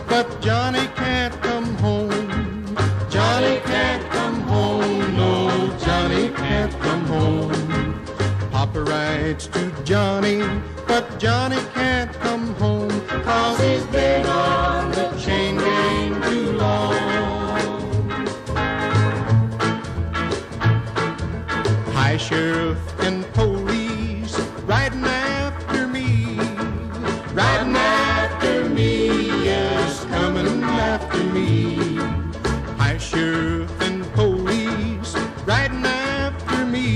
but Johnny can't come home. Johnny can't come home, no, Johnny can't come home. Papa writes to Johnny, but Johnny can't come home, 'cause he's been on the chain gang too long. High sheriff and police riding after me, riding after me, yes, coming after me. High sheriff and police riding after me,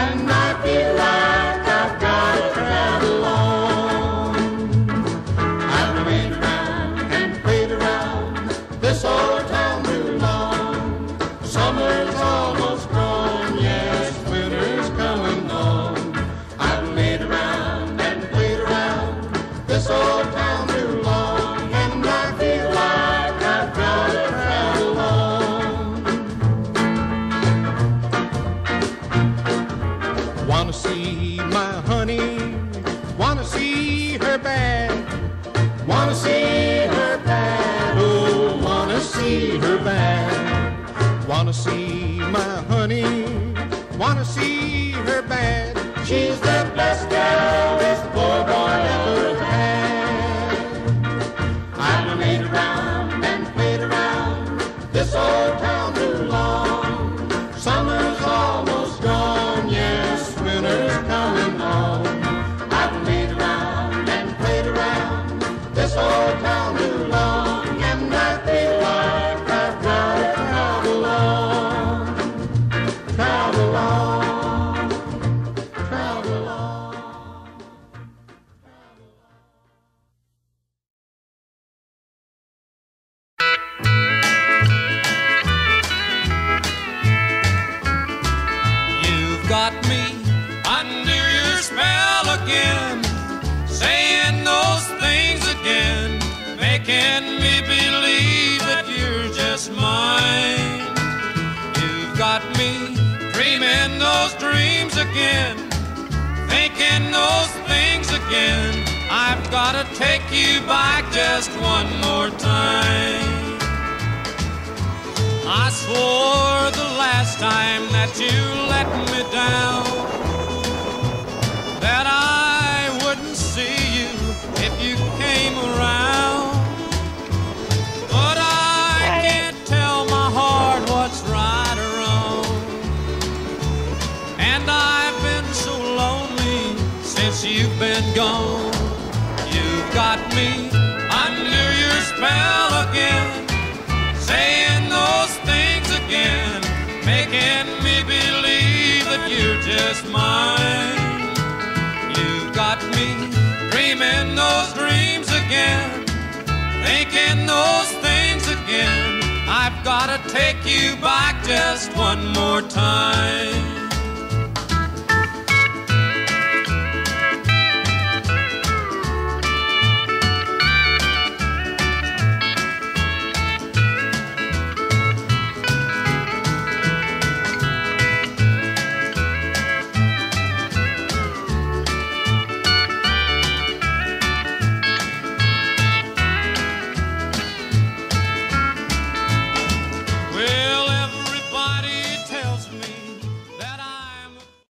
and I feel like I've got to travel on. I've played around and played around this old town too long. Summer's almost gone, yes, winter's coming on. I've played around and played around this old town too long, and I feel like I've got to travel on. Wanna see my honey, wanna see her bad, wanna see her bad, oh, wanna see her bad. Wanna see my honey, wanna see her bad. She's the best gal this poor boy ever had. I've played around and played around this old town too long. Summer's almost gone, yes, winter's coming on. I've played around and played around this old town too long, and I feel like I've got to travel on, travel on, travel on. You've got me under your spell again, saying those things again, making me believe that you're just mine. You've got me dreaming those dreams again, thinking those things again. I've got to take you back just one more time. I swore the last time that you let me down that I wouldn't see you if you came around. But I can't tell my heart what's right or wrong, and I've been so lonely since you've been gone. You've got me under your spell again, saying those things again, making me believe that you're just mine. You've got me dreaming those dreams again, thinking those things again. I've got to take you back just one more time.